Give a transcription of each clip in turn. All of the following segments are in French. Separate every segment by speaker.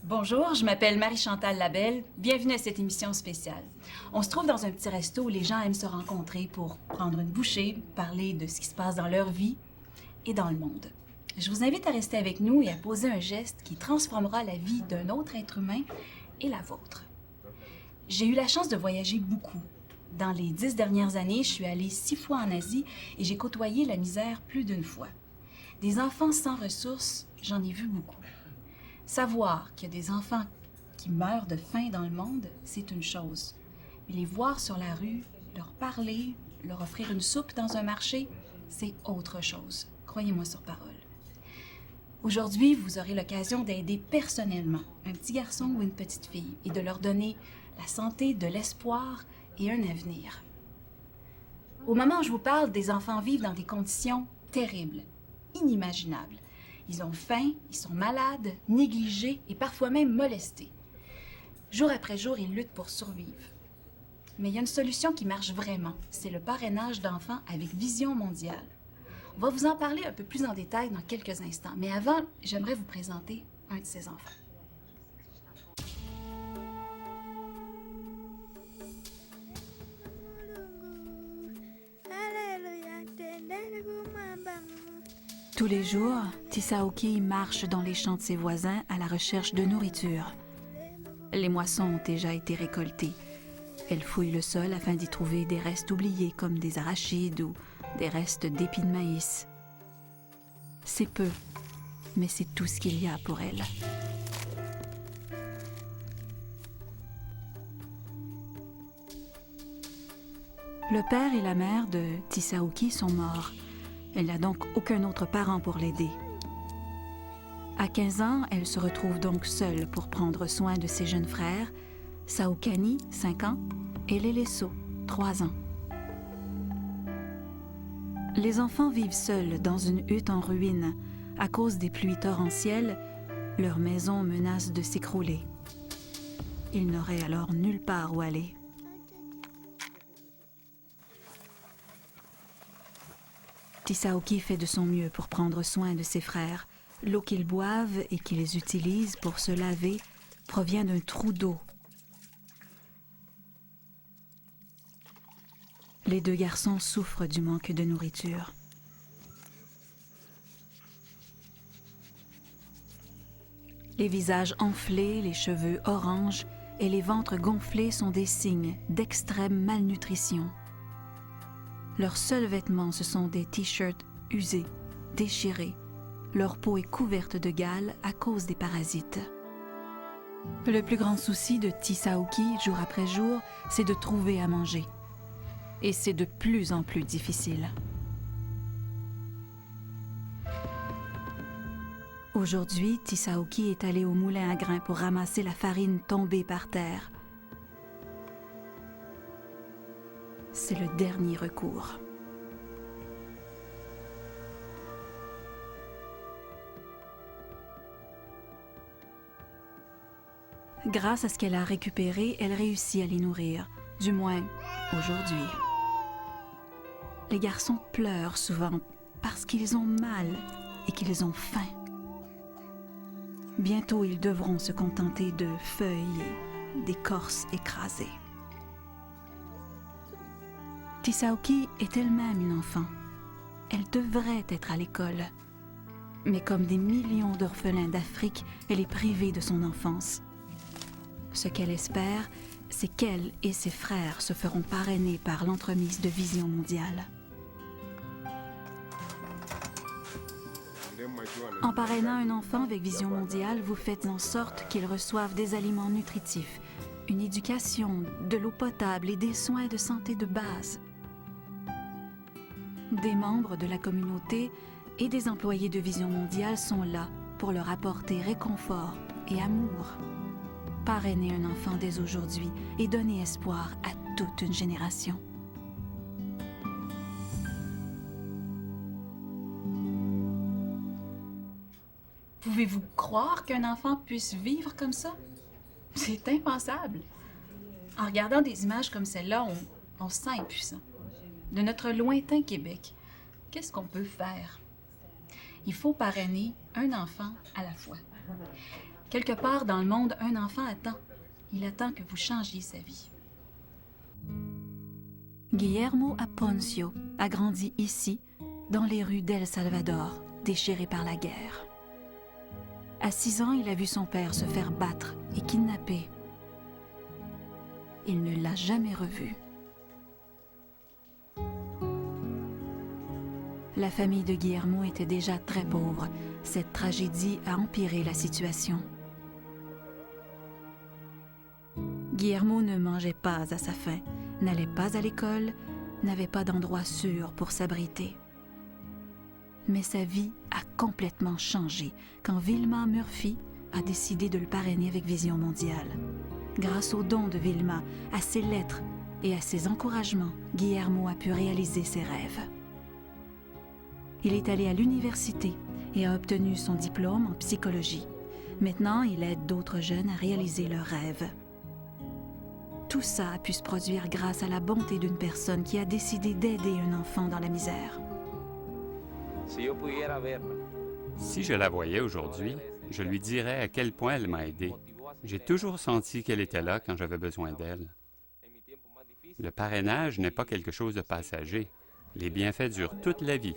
Speaker 1: Bonjour, je m'appelle Marie-Chantal Labelle. Bienvenue à cette émission spéciale. On se trouve dans un petit resto où les gens aiment se rencontrer pour prendre une bouchée, parler de ce qui se passe dans leur vie et dans le monde. Je vous invite à rester avec nous et à poser un geste qui transformera la vie d'un autre être humain et la vôtre. J'ai eu la chance de voyager beaucoup. Dans les 10 dernières années, je suis allée 6 fois en Asie et j'ai côtoyé la misère plus d'une fois. Des enfants sans ressources, j'en ai vu beaucoup. Savoir qu'il y a des enfants qui meurent de faim dans le monde, c'est une chose. Mais les voir sur la rue, leur parler, leur offrir une soupe dans un marché, c'est autre chose. Croyez-moi sur parole. Aujourd'hui, vous aurez l'occasion d'aider personnellement un petit garçon ou une petite fille et de leur donner la santé, de l'espoir et un avenir. Au moment où je vous parle, des enfants vivent dans des conditions terribles, inimaginables. Ils ont faim, ils sont malades, négligés et parfois même molestés. Jour après jour, ils luttent pour survivre. Mais il y a une solution qui marche vraiment, c'est le parrainage d'enfants avec Vision mondiale. On va vous en parler un peu plus en détail dans quelques instants, mais avant, j'aimerais vous présenter un de ces enfants.
Speaker 2: Tous les jours, Tisaoki marche dans les champs de ses voisins à la recherche de nourriture. Les moissons ont déjà été récoltées. Elle fouille le sol afin d'y trouver des restes oubliés comme des arachides ou des restes d'épis de maïs. C'est peu, mais c'est tout ce qu'il y a pour elle. Le père et la mère de Tisaoki sont morts. Elle n'a donc aucun autre parent pour l'aider. À 15 ans, elle se retrouve donc seule pour prendre soin de ses jeunes frères, Saokani, 5 ans, et Leleso, 3 ans. Les enfants vivent seuls dans une hutte en ruine. À cause des pluies torrentielles, leur maison menace de s'écrouler. Ils n'auraient alors nulle part où aller. Tisaoki fait de son mieux pour prendre soin de ses frères. L'eau qu'ils boivent et qu'ils utilisent pour se laver provient d'un trou d'eau. Les deux garçons souffrent du manque de nourriture. Les visages enflés, les cheveux oranges et les ventres gonflés sont des signes d'extrême malnutrition. Leurs seuls vêtements, ce sont des t-shirts usés, déchirés. Leur peau est couverte de gales à cause des parasites. Le plus grand souci de Tisaoki, jour après jour, c'est de trouver à manger. Et c'est de plus en plus difficile. Aujourd'hui, Tisaoki est allé au moulin à grains pour ramasser la farine tombée par terre. C'est le dernier recours. Grâce à ce qu'elle a récupéré, elle réussit à les nourrir, du moins aujourd'hui. Les garçons pleurent souvent parce qu'ils ont mal et qu'ils ont faim. Bientôt, ils devront se contenter de feuilles et d'écorces écrasées. Tisaoki est elle-même une enfant. Elle devrait être à l'école. Mais comme des millions d'orphelins d'Afrique, elle est privée de son enfance. Ce qu'elle espère, c'est qu'elle et ses frères se feront parrainer par l'entremise de Vision mondiale. En parrainant un enfant avec Vision mondiale, vous faites en sorte qu'il reçoive des aliments nutritifs, une éducation, de l'eau potable et des soins de santé de base. Des membres de la communauté et des employés de Vision mondiale sont là pour leur apporter réconfort et amour. Parrainer un enfant dès aujourd'hui et donner espoir à toute une génération.
Speaker 1: Pouvez-vous croire qu'un enfant puisse vivre comme ça? C'est impensable. En regardant des images comme celle-là, on se sent impuissant. De notre lointain Québec, qu'est-ce qu'on peut faire? Il faut parrainer un enfant à la fois. Quelque part dans le monde, un enfant attend. Il attend que vous changiez sa vie.
Speaker 2: Guillermo Aponcio a grandi ici, dans les rues d'El Salvador, déchirées par la guerre. À 6 ans, il a vu son père se faire battre et kidnapper. Il ne l'a jamais revu. La famille de Guillermo était déjà très pauvre. Cette tragédie a empiré la situation. Guillermo ne mangeait pas à sa faim, n'allait pas à l'école, n'avait pas d'endroit sûr pour s'abriter. Mais sa vie a complètement changé quand Vilma Murphy a décidé de le parrainer avec Vision mondiale. Grâce aux dons de Vilma, à ses lettres et à ses encouragements, Guillermo a pu réaliser ses rêves. Il est allé à l'université et a obtenu son diplôme en psychologie. Maintenant, il aide d'autres jeunes à réaliser leurs rêves. Tout ça a pu se produire grâce à la bonté d'une personne qui a décidé d'aider un enfant dans la misère.
Speaker 3: Si je la voyais aujourd'hui, je lui dirais à quel point elle m'a aidé. J'ai toujours senti qu'elle était là quand j'avais besoin d'elle. Le parrainage n'est pas quelque chose de passager. Les bienfaits durent toute la vie.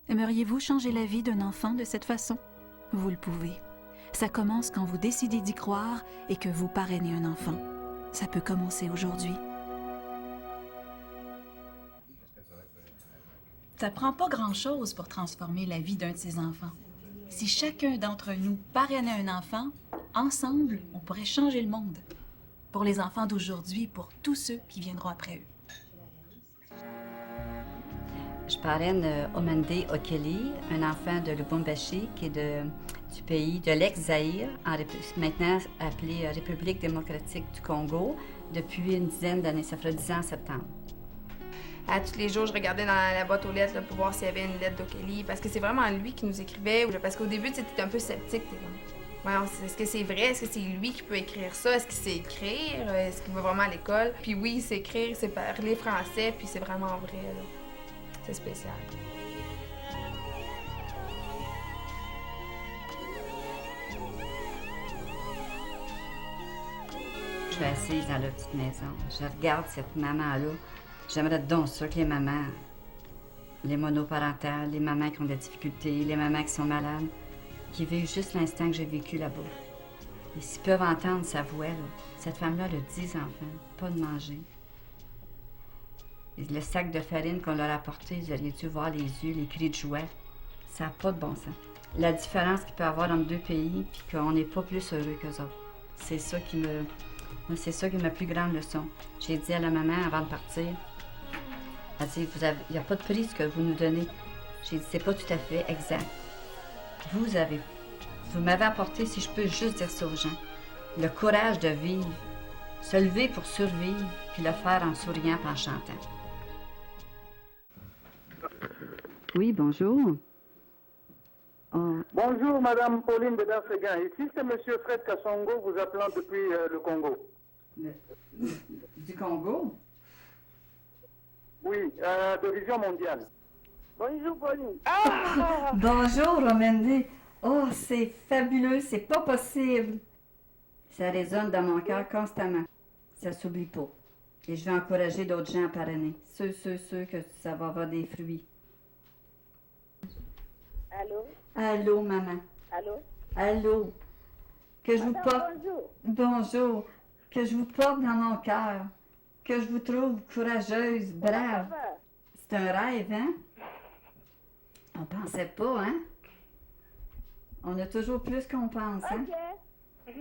Speaker 2: Aimeriez-vous changer la vie d'un enfant de cette façon? Vous le pouvez. Ça commence quand vous décidez d'y croire et que vous parrainez un enfant. Ça peut commencer aujourd'hui.
Speaker 1: Ça prend pas grand-chose pour transformer la vie d'un de ses enfants. Si chacun d'entre nous parrainait un enfant, ensemble, on pourrait changer le monde. Pour les enfants d'aujourd'hui, pour tous ceux qui viendront après eux.
Speaker 4: Je parraine Omende Okeli, un enfant de Lubumbashi, qui est du pays de l'ex-Zaïre, maintenant appelé République démocratique du Congo, depuis une dizaine d'années. Ça fera 10 ans en septembre.
Speaker 5: À tous les jours, je regardais dans la boîte aux lettres là, pour voir s'il y avait une lettre d'Okeli, parce que c'est vraiment lui qui nous écrivait. Parce qu'au début, tu étais un peu sceptique. Est-ce que c'est vrai? Est-ce que c'est lui qui peut écrire ça? Est-ce qu'il sait écrire? Est-ce qu'il va vraiment à l'école? Puis oui, il sait écrire, il sait parler français, puis c'est vraiment vrai. Là. C'est spécial.
Speaker 4: Je suis assise dans la petite maison. Je regarde cette maman-là. J'aimerais donc ça que les mamans, les monoparentales, les mamans qui ont des difficultés, les mamans qui sont malades, qui vivent juste l'instant que j'ai vécu là-bas. Et s'ils peuvent entendre sa voix, là, cette femme-là a 10 enfants, pas de manger. Et le sac de farine qu'on leur a apporté, vous auriez dû voir les yeux, les cris de joie. Ça n'a pas de bon sens. La différence qu'il peut y avoir entre deux pays, puis qu'on n'est pas plus heureux qu'eux autres. C'est ça qui est ma plus grande leçon. J'ai dit à la maman avant de partir, elle dit, il n'y a pas de prix ce que vous nous donnez. J'ai dit, c'est pas tout à fait exact. Vous m'avez apporté, si je peux juste dire ça aux gens, le courage de vivre, se lever pour survivre, puis le faire en souriant et en chantant. Oui, bonjour. Oh.
Speaker 6: Bonjour, Madame Pauline de Darséguin. Ici, c'est Monsieur Fred Kassongo, vous appelant depuis le Congo.
Speaker 4: Du Congo?
Speaker 6: Oui, de Vision mondiale. Bonjour, Pauline.
Speaker 4: Ah! Bonjour, Romende. Oh, c'est fabuleux, c'est pas possible. Ça résonne dans mon cœur constamment. Ça s'oublie pas. Et je vais encourager d'autres gens à parrainer. Ceux que ça va avoir des fruits.
Speaker 7: Allô?
Speaker 4: Allô, maman.
Speaker 7: Allô?
Speaker 4: Allô. Que je vous porte...
Speaker 7: Bonjour.
Speaker 4: Bonjour. Que je vous porte dans mon cœur. Que je vous trouve courageuse, brave. C'est un rêve, hein? On pensait pas, hein? On a toujours plus qu'on pense, hein?
Speaker 7: Ok.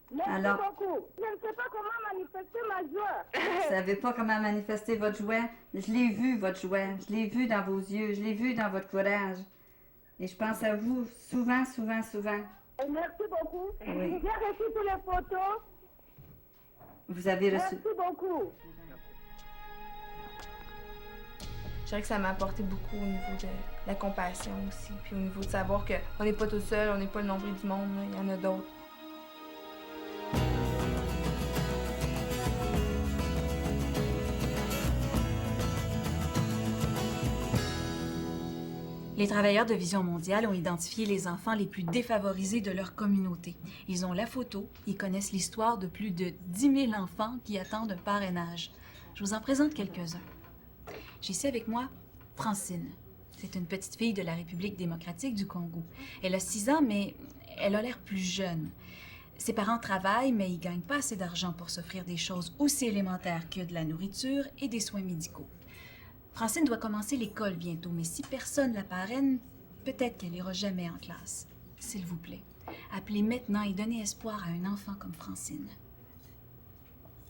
Speaker 7: Merci
Speaker 4: Alors,
Speaker 7: beaucoup. Je ne sais pas comment manifester ma joie.
Speaker 4: vous savez pas comment manifester votre joie? Je l'ai vu, votre joie. Je l'ai vu dans vos yeux. Je l'ai vu dans votre courage. Et je pense à vous souvent, souvent, souvent.
Speaker 7: Merci beaucoup.
Speaker 4: Oui.
Speaker 7: J'ai reçu toutes les photos.
Speaker 4: Vous avez reçu...
Speaker 7: Merci beaucoup.
Speaker 5: Je dirais que ça m'a apporté beaucoup au niveau de la compassion aussi, puis au niveau de savoir qu'on n'est pas tout seul, on n'est pas le nombril du monde, là, il y en a d'autres.
Speaker 1: Les Les travailleurs de Vision mondiale ont identifié les enfants les plus défavorisés de leur communauté. Ils ont la photo, ils connaissent l'histoire de plus de 10 000 enfants qui attendent un parrainage. Je vous en présente quelques-uns. J'ai ici avec moi Francine. C'est une petite fille de la République démocratique du Congo. Elle a 6 ans, mais elle a l'air plus jeune. Ses parents travaillent, mais ils ne gagnent pas assez d'argent pour s'offrir des choses aussi élémentaires que de la nourriture et des soins médicaux. Francine doit commencer l'école bientôt, mais si personne la parraine, peut-être qu'elle n'ira jamais en classe. S'il vous plaît, appelez maintenant et donnez espoir à un enfant comme Francine.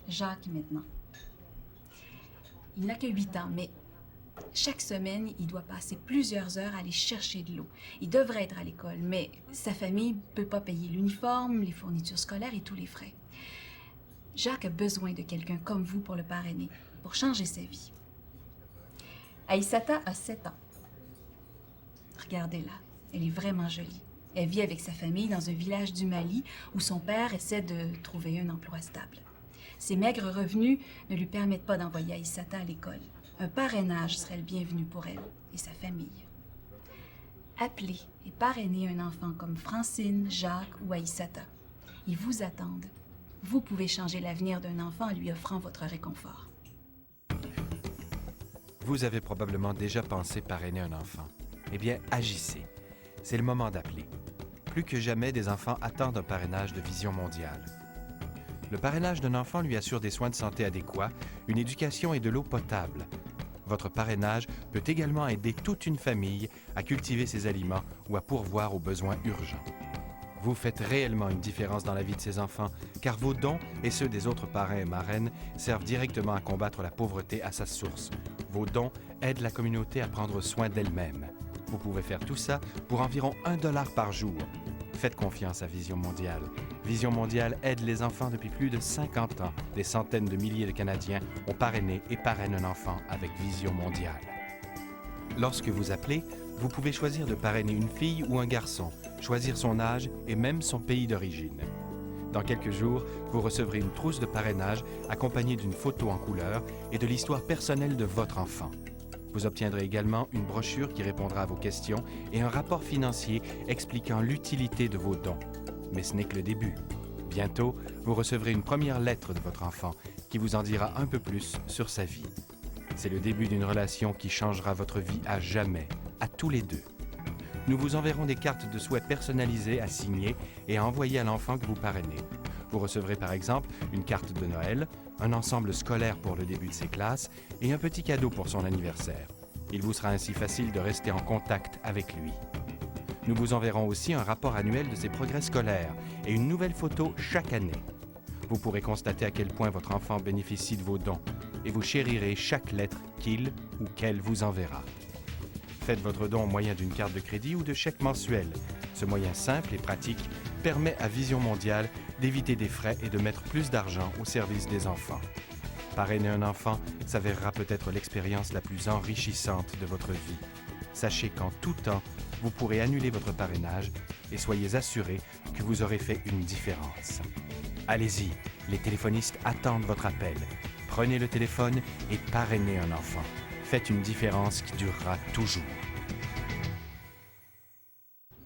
Speaker 1: Jacques, maintenant. Il n'a que 8 ans, mais chaque semaine, il doit passer plusieurs heures à aller chercher de l'eau. Il devrait être à l'école, mais sa famille ne peut pas payer l'uniforme, les fournitures scolaires et tous les frais. Jacques a besoin de quelqu'un comme vous pour le parrainer, pour changer sa vie. Aïssata a 7 ans. Regardez-la, elle est vraiment jolie. Elle vit avec sa famille dans un village du Mali où son père essaie de trouver un emploi stable. Ses maigres revenus ne lui permettent pas d'envoyer Aïssata à l'école. Un parrainage serait le bienvenu pour elle et sa famille. Appelez et parrainez un enfant comme Francine, Jacques ou Aïssata. Ils vous attendent. Vous pouvez changer l'avenir d'un enfant en lui offrant votre réconfort.
Speaker 8: Vous avez probablement déjà pensé parrainer un enfant. Eh bien, agissez. C'est le moment d'appeler. Plus que jamais, des enfants attendent un parrainage de Vision mondiale. Le parrainage d'un enfant lui assure des soins de santé adéquats, une éducation et de l'eau potable. Votre parrainage peut également aider toute une famille à cultiver ses aliments ou à pourvoir aux besoins urgents. Vous faites réellement une différence dans la vie de ces enfants, car vos dons et ceux des autres parrains et marraines servent directement à combattre la pauvreté à sa source. Vos dons aident la communauté à prendre soin d'elle-même. Vous pouvez faire tout ça pour environ $1 par jour. Faites confiance à Vision mondiale. Vision mondiale aide les enfants depuis plus de 50 ans. Des centaines de milliers de Canadiens ont parrainé et parrainent un enfant avec Vision mondiale. Lorsque vous appelez, vous pouvez choisir de parrainer une fille ou un garçon, choisir son âge et même son pays d'origine. Dans quelques jours, vous recevrez une trousse de parrainage accompagnée d'une photo en couleur et de l'histoire personnelle de votre enfant. Vous obtiendrez également une brochure qui répondra à vos questions et un rapport financier expliquant l'utilité de vos dons. Mais ce n'est que le début. Bientôt, vous recevrez une première lettre de votre enfant qui vous en dira un peu plus sur sa vie. C'est le début d'une relation qui changera votre vie à jamais, à tous les deux. Nous vous enverrons des cartes de souhait personnalisées à signer et à envoyer à l'enfant que vous parrainez. Vous recevrez par exemple une carte de Noël, un ensemble scolaire pour le début de ses classes et un petit cadeau pour son anniversaire. Il vous sera ainsi facile de rester en contact avec lui. Nous vous enverrons aussi un rapport annuel de ses progrès scolaires et une nouvelle photo chaque année. Vous pourrez constater à quel point votre enfant bénéficie de vos dons et vous chérirez chaque lettre qu'il ou qu'elle vous enverra. Faites votre don au moyen d'une carte de crédit ou de chèque mensuel. Ce moyen simple et pratique permet à Vision mondiale d'éviter des frais et de mettre plus d'argent au service des enfants. Parrainer un enfant s'avérera peut-être l'expérience la plus enrichissante de votre vie. Sachez qu'en tout temps, vous pourrez annuler votre parrainage et soyez assurés que vous aurez fait une différence. Allez-y, les téléphonistes attendent votre appel. Prenez le téléphone et parrainez un enfant. Faites une différence qui durera toujours.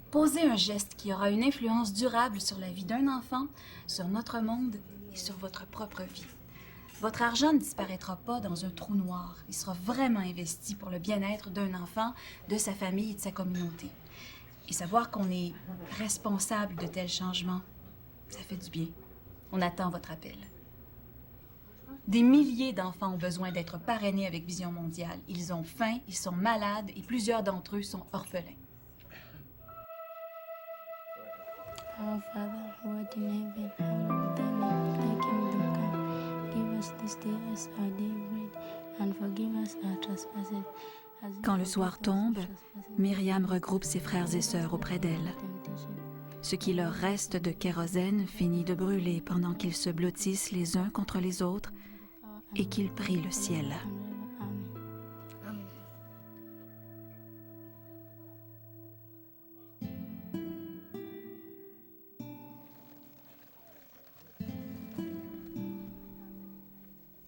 Speaker 1: Posez un geste qui aura une influence durable sur la vie d'un enfant, sur notre monde et sur votre propre vie. Votre argent ne disparaîtra pas dans un trou noir. Il sera vraiment investi pour le bien-être d'un enfant, de sa famille et de sa communauté. Et savoir qu'on est responsable de tels changements, ça fait du bien. On attend votre appel. Des milliers d'enfants ont besoin d'être parrainés avec Vision mondiale. Ils ont faim, ils sont malades et plusieurs d'entre eux sont orphelins.
Speaker 9: Our Father, who art in heaven, hallowed be thy name. Thy kingdom come. Give us this day our daily bread, and forgive us our trespasses.
Speaker 2: Quand le soir tombe, Myriam regroupe ses frères et sœurs auprès d'elle. Ce qui leur reste de kérosène finit de brûler pendant qu'ils se blottissent les uns contre les autres et qu'ils prient le ciel.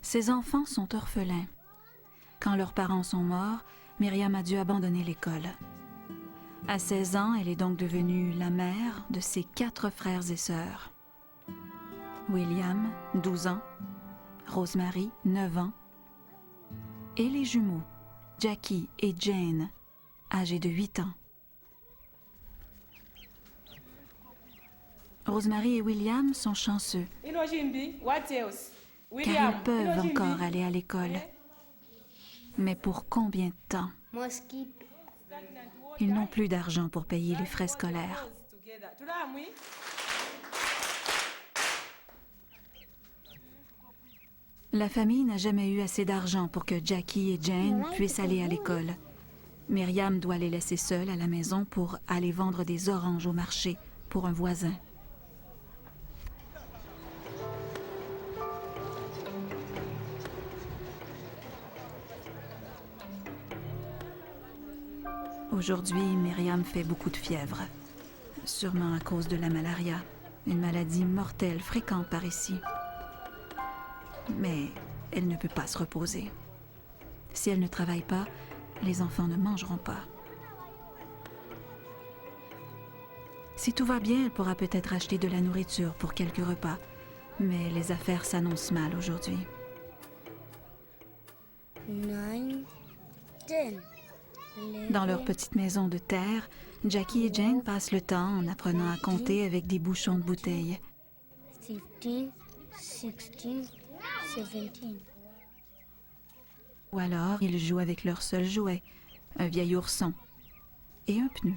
Speaker 2: Ces enfants sont orphelins. Quand leurs parents sont morts, Myriam a dû abandonner l'école. À 16 ans, elle est donc devenue la mère de ses 4 frères et sœurs. William, 12 ans, Rosemary, 9 ans, et les jumeaux, Jackie et Jane, âgés de 8 ans. Rosemary et William sont chanceux, car ils peuvent encore aller à l'école. Mais pour combien de temps? Ils n'ont plus d'argent pour payer les frais scolaires. La famille n'a jamais eu assez d'argent pour que Jackie et Jane puissent aller à l'école. Myriam doit les laisser seules à la maison pour aller vendre des oranges au marché pour un voisin. Aujourd'hui, Myriam fait beaucoup de fièvre, sûrement à cause de la malaria, une maladie mortelle fréquente par ici. Mais elle ne peut pas se reposer. Si elle ne travaille pas, les enfants ne mangeront pas. Si tout va bien, elle pourra peut-être acheter de la nourriture pour quelques repas, mais les affaires s'annoncent mal aujourd'hui.
Speaker 9: 9, 10.
Speaker 2: Dans leur petite maison de terre, Jackie et Jane passent le temps en apprenant à compter avec des bouchons de bouteilles.
Speaker 9: 15, 16, 17.
Speaker 2: Ou alors, ils jouent avec leur seul jouet, un vieil ourson et un pneu.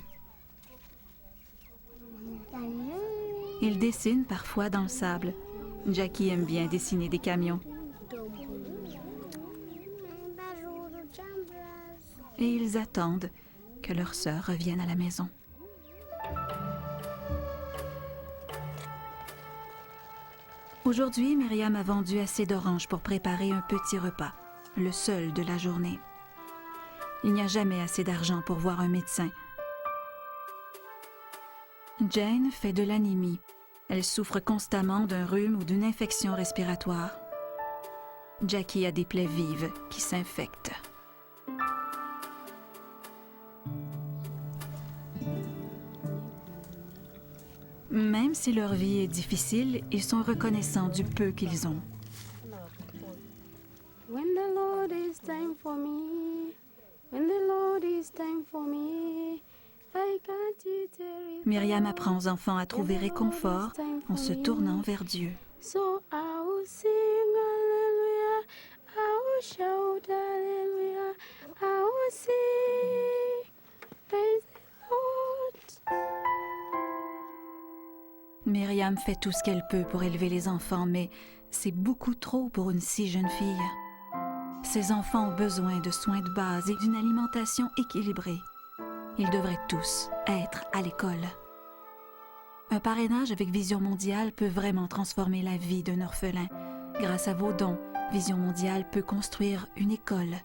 Speaker 2: Ils dessinent parfois dans le sable. Jackie aime bien dessiner des camions. Et ils attendent que leur sœur revienne à la maison. Aujourd'hui, Myriam a vendu assez d'oranges pour préparer un petit repas, le seul de la journée. Il n'y a jamais assez d'argent pour voir un médecin. Jane fait de l'anémie. Elle souffre constamment d'un rhume ou d'une infection respiratoire. Jackie a des plaies vives qui s'infectent. Même si leur vie est difficile, ils sont reconnaissants du peu qu'ils ont.
Speaker 9: When the Lord is time for me, when the Lord is time for me, I can't tarry.
Speaker 2: Myriam apprend aux enfants à trouver réconfort en se tournant vers Dieu.
Speaker 9: So I will sing hallelujah, I will shout hallelujah, I will sing, praise the Lord.
Speaker 2: Myriam fait tout ce qu'elle peut pour élever les enfants, mais c'est beaucoup trop pour une si jeune fille. Ces enfants ont besoin de soins de base et d'une alimentation équilibrée. Ils devraient tous être à l'école. Un parrainage avec Vision Mondiale peut vraiment transformer la vie d'un orphelin. Grâce à vos dons, Vision Mondiale peut construire une école.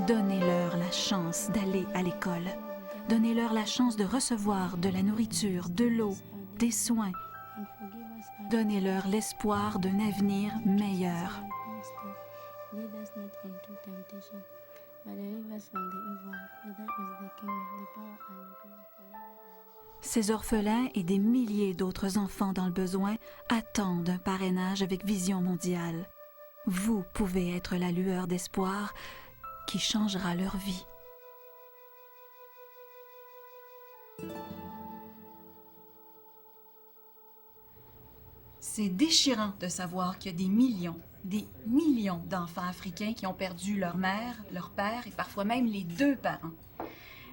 Speaker 2: Donnez-leur la chance d'aller à l'école. Donnez-leur la chance de recevoir de la nourriture, de l'eau, des soins. Donnez-leur l'espoir d'un avenir meilleur. Ces orphelins et des milliers d'autres enfants dans le besoin attendent un parrainage avec Vision Mondiale. Vous pouvez être la lueur d'espoir qui changera leur vie.
Speaker 1: C'est déchirant de savoir qu'il y a des millions d'enfants africains qui ont perdu leur mère, leur père et parfois même les 2 parents.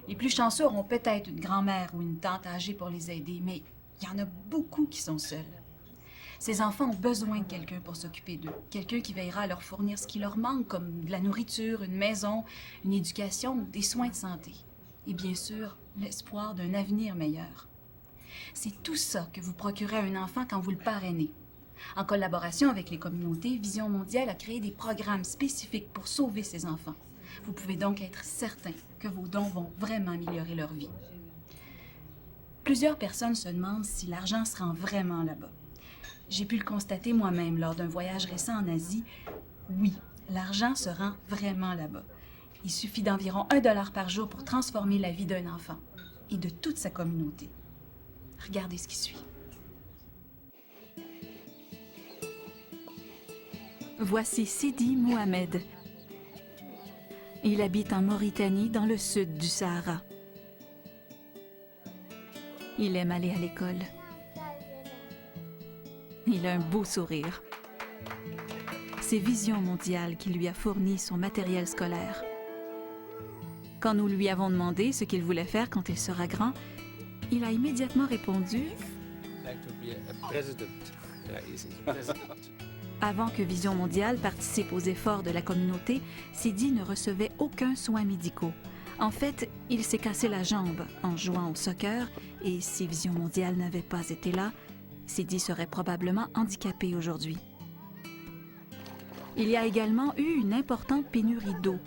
Speaker 1: Les plus chanceux auront peut-être une grand-mère ou une tante âgée pour les aider, mais il y en a beaucoup qui sont seuls. Ces enfants ont besoin de quelqu'un pour s'occuper d'eux, quelqu'un qui veillera à leur fournir ce qui leur manque, comme de la nourriture, une maison, une éducation, des soins de santé. Et bien sûr, l'espoir d'un avenir meilleur. C'est tout ça que vous procurez à un enfant quand vous le parrainez. En collaboration avec les communautés, Vision Mondiale a créé des programmes spécifiques pour sauver ces enfants. Vous pouvez donc être certain que vos dons vont vraiment améliorer leur vie. Plusieurs personnes se demandent si l'argent se rend vraiment là-bas. J'ai pu le constater moi-même lors d'un voyage récent en Asie. Oui, l'argent se rend vraiment là-bas. Il suffit d'environ $1 par jour pour transformer la vie d'un enfant. et de toute sa communauté. Regardez ce qui suit.
Speaker 2: Voici Sidi Mohamed. Il habite en Mauritanie, dans le sud du Sahara. Il aime aller à l'école. Il a un beau sourire. C'est Vision Mondiale qui lui a fourni son matériel scolaire. Quand nous lui avons demandé ce qu'il voulait faire quand il sera grand, il a immédiatement répondu « Avant que Vision Mondiale participe aux efforts de la communauté, Sidi ne recevait aucun soin médicaux. En fait, il s'est cassé la jambe en jouant au soccer et si Vision Mondiale n'avait pas été là, Sidi serait probablement handicapé aujourd'hui. Il y a également eu une importante pénurie d'eau.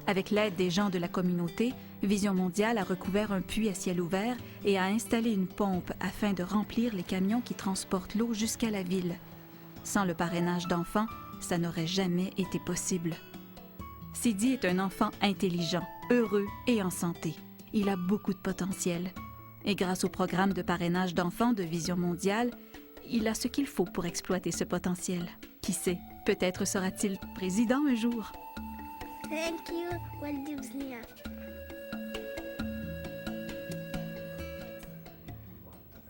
Speaker 2: Avec l'aide des gens de la communauté, Vision Mondiale a recouvert un puits à ciel ouvert et a installé une pompe afin de remplir les camions qui transportent l'eau jusqu'à la ville. Sans le parrainage d'enfants, ça n'aurait jamais été possible. Sidi est un enfant intelligent, heureux et en santé. Il a beaucoup de potentiel. Et grâce au programme de parrainage d'enfants de Vision Mondiale, il a ce qu'il faut pour exploiter ce potentiel. Qui sait, peut-être sera-t-il président un jour.
Speaker 9: Thank you, Walt Disney.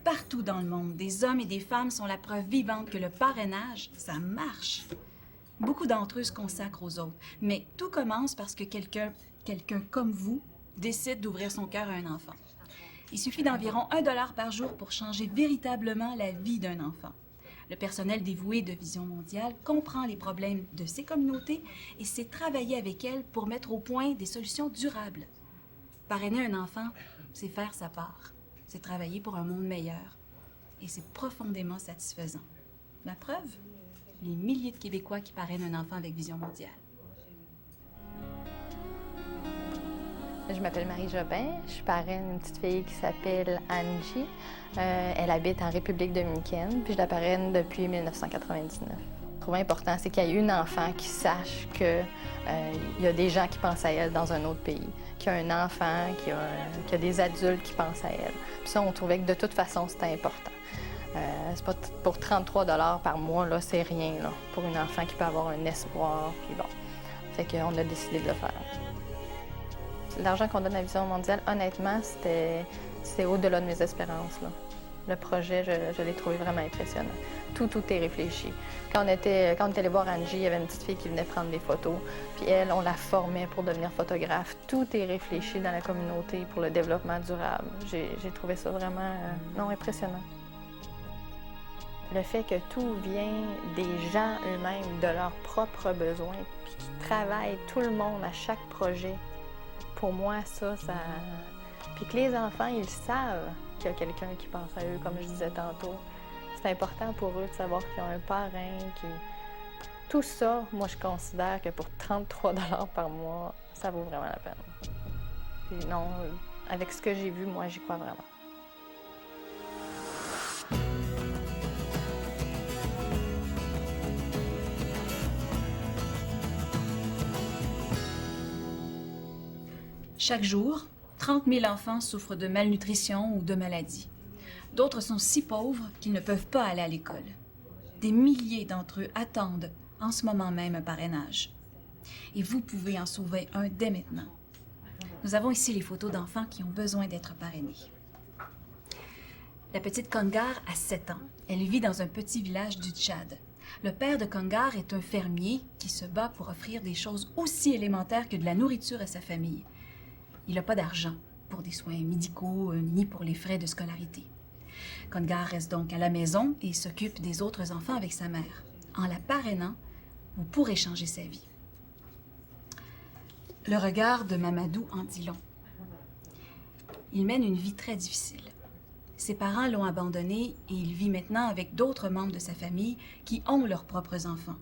Speaker 1: Partout dans le monde, des hommes et des femmes sont la preuve vivante que le parrainage, ça marche. Beaucoup d'entre eux se consacrent aux autres, mais tout commence parce que quelqu'un comme vous décide d'ouvrir son cœur à un enfant. Il suffit d'environ $1 par jour pour changer véritablement la vie d'un enfant. Le personnel dévoué de Vision Mondiale comprend les problèmes de ces communautés et sait travailler avec elles pour mettre au point des solutions durables. Parrainer un enfant, c'est faire sa part. C'est travailler pour un monde meilleur. Et c'est profondément satisfaisant. La preuve? Les milliers de Québécois qui parrainent un enfant avec Vision Mondiale.
Speaker 10: Je m'appelle Marie Jobin, je parraine une petite fille qui s'appelle Angie. Elle habite en République dominicaine, puis je la parraine depuis 1999. Je trouve important, c'est qu'il y ait une enfant qui sache qu'il y a des gens qui pensent à elle dans un autre pays, qu'il y a un enfant, qu'il y a des adultes qui pensent à elle. Puis ça, on trouvait que de toute façon, c'était important. C'est pas pour 33 $ par mois, là, c'est rien là, pour une enfant qui peut avoir un espoir. Puis bon, fait qu'on a décidé de le faire. L'argent qu'on donne à Vision Mondiale, honnêtement, c'était au-delà de mes espérances, là. Le projet, je l'ai trouvé vraiment impressionnant. Tout est réfléchi. Quand on était allé voir Angie, il y avait une petite fille qui venait prendre des photos. Puis elle, on la formait pour devenir photographe. Tout est réfléchi dans la communauté pour le développement durable. J'ai trouvé ça vraiment impressionnant. Le fait que tout vient des gens eux-mêmes, de leurs propres besoins, puis qu'ils travaillent tout le monde à chaque projet, pour moi, ça... Puis que les enfants, ils savent qu'il y a quelqu'un qui pense à eux, comme je disais tantôt. C'est important pour eux de savoir qu'ils ont un parrain, Tout ça, moi, je considère que pour 33 $ par mois, ça vaut vraiment la peine. Puis non, avec ce que j'ai vu, moi, j'y crois vraiment.
Speaker 1: Chaque jour, 30 000 enfants souffrent de malnutrition ou de maladies. D'autres sont si pauvres qu'ils ne peuvent pas aller à l'école. Des milliers d'entre eux attendent en ce moment même un parrainage. Et vous pouvez en sauver un dès maintenant. Nous avons ici les photos d'enfants qui ont besoin d'être parrainés. La petite Congar a 7 ans. Elle vit dans un petit village du Tchad. Le père de Congar est un fermier qui se bat pour offrir des choses aussi élémentaires que de la nourriture à sa famille. Il n'a pas d'argent pour des soins médicaux ni pour les frais de scolarité. Congar reste donc à la maison et s'occupe des autres enfants avec sa mère. En la parrainant, vous pourrez changer sa vie. Le regard de Mamadou en dit long. Il mène une vie très difficile. Ses parents l'ont abandonné et il vit maintenant avec d'autres membres de sa famille qui ont leurs propres enfants.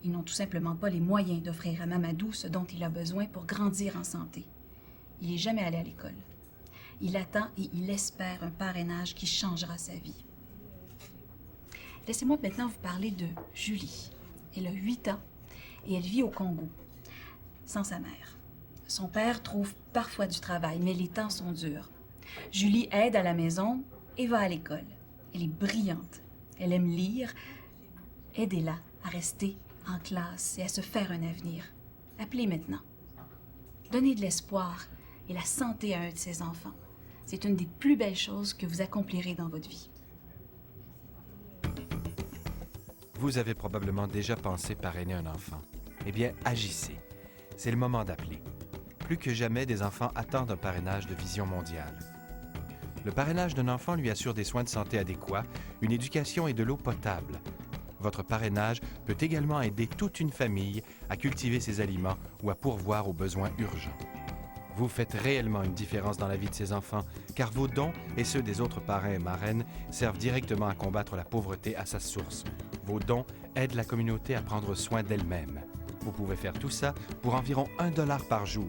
Speaker 1: Ils n'ont tout simplement pas les moyens d'offrir à Mamadou ce dont il a besoin pour grandir en santé. Il n'est jamais allé à l'école. Il attend et il espère un parrainage qui changera sa vie. Laissez-moi maintenant vous parler de Julie. Elle a 8 ans et elle vit au Congo, sans sa mère. Son père trouve parfois du travail, mais les temps sont durs. Julie aide à la maison et va à l'école. Elle est brillante. Elle aime lire. Aidez-la à rester en classe et à se faire un avenir. Appelez maintenant. Donnez de l'espoir et la santé à un de ses enfants. C'est une des plus belles choses que vous accomplirez dans votre vie.
Speaker 8: Vous avez probablement déjà pensé parrainer un enfant. Eh bien, agissez. C'est le moment d'appeler. Plus que jamais, des enfants attendent un parrainage de Vision mondiale. Le parrainage d'un enfant lui assure des soins de santé adéquats, une éducation et de l'eau potable. Votre parrainage peut également aider toute une famille à cultiver ses aliments ou à pourvoir aux besoins urgents. Vous faites réellement une différence dans la vie de ces enfants, car vos dons et ceux des autres parrains et marraines servent directement à combattre la pauvreté à sa source. Vos dons aident la communauté à prendre soin d'elle-même. Vous pouvez faire tout ça pour environ $1 par jour.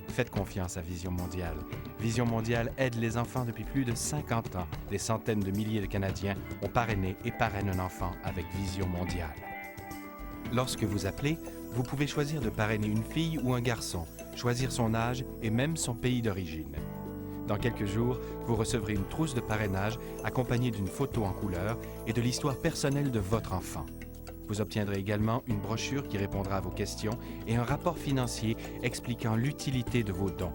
Speaker 8: Faites confiance à Vision mondiale. Vision mondiale aide les enfants depuis plus de 50 ans. Des centaines de milliers de Canadiens ont parrainé et parrainent un enfant avec Vision mondiale. Lorsque vous appelez, vous pouvez choisir de parrainer une fille ou un garçon, choisir son âge et même son pays d'origine. Dans quelques jours, vous recevrez une trousse de parrainage accompagnée d'une photo en couleur et de l'histoire personnelle de votre enfant. Vous obtiendrez également une brochure qui répondra à vos questions et un rapport financier expliquant l'utilité de vos dons.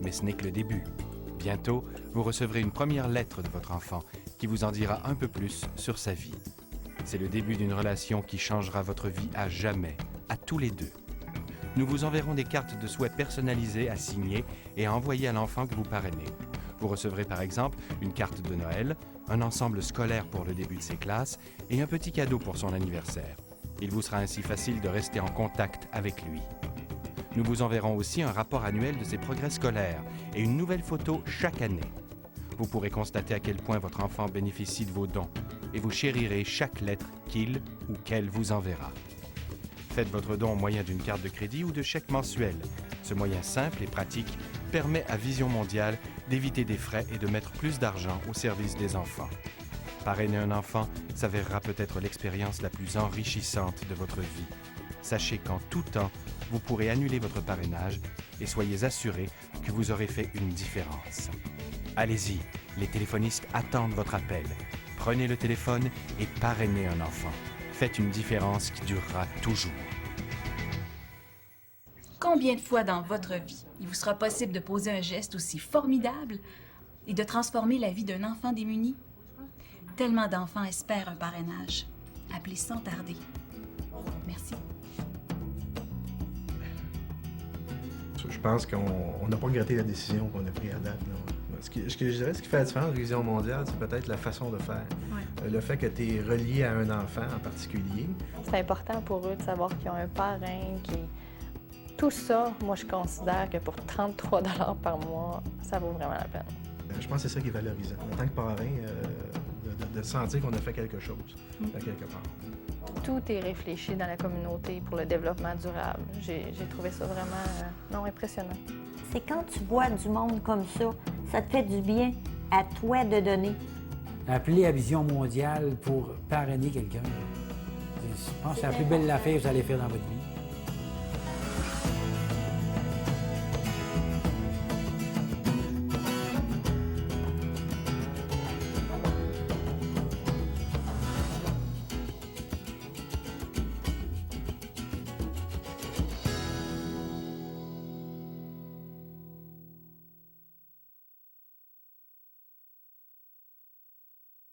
Speaker 8: Mais ce n'est que le début. Bientôt, vous recevrez une première lettre de votre enfant qui vous en dira un peu plus sur sa vie. C'est le début d'une relation qui changera votre vie à jamais, à tous les deux. Nous vous enverrons des cartes de souhait personnalisées à signer et à envoyer à l'enfant que vous parrainez. Vous recevrez par exemple une carte de Noël, un ensemble scolaire pour le début de ses classes et un petit cadeau pour son anniversaire. Il vous sera ainsi facile de rester en contact avec lui. Nous vous enverrons aussi un rapport annuel de ses progrès scolaires et une nouvelle photo chaque année. Vous pourrez constater à quel point votre enfant bénéficie de vos dons et vous chérirez chaque lettre qu'il ou qu'elle vous enverra. Faites votre don au moyen d'une carte de crédit ou de chèque mensuel. Ce moyen simple et pratique permet à Vision mondiale d'éviter des frais et de mettre plus d'argent au service des enfants. Parrainer un enfant s'avérera peut-être l'expérience la plus enrichissante de votre vie. Sachez qu'en tout temps, vous pourrez annuler votre parrainage et soyez assurés que vous aurez fait une différence. Allez-y, les téléphonistes attendent votre appel. Prenez le téléphone et parrainez un enfant. Faites une différence qui durera toujours.
Speaker 1: Combien de fois dans votre vie il vous sera possible de poser un geste aussi formidable et de transformer la vie d'un enfant démuni? Tellement d'enfants espèrent un parrainage. Appelez sans tarder. Merci.
Speaker 11: Je pense qu'on n'a pas regretté la décision qu'on a prise à date. Ce que je dirais, ce qui fait la différence de Vision mondiale, c'est peut-être la façon de faire. Ouais. Le fait que tu es relié à un enfant en particulier.
Speaker 10: C'est important pour eux de savoir qu'ils ont un parrain qui... Tout ça, moi, je considère que pour 33 $ par mois, ça vaut vraiment la peine.
Speaker 11: Je pense que c'est ça qui est valorisant. En tant que parrain, de sentir qu'on a fait quelque chose, quelque part.
Speaker 10: Tout est réfléchi dans la communauté pour le développement durable. J'ai trouvé ça vraiment impressionnant.
Speaker 12: C'est quand tu vois du monde comme ça te fait du bien à toi de donner.
Speaker 13: Appelez à Vision mondiale pour parrainer quelqu'un. Je pense que c'est la plus belle affaire que vous allez faire dans votre vie.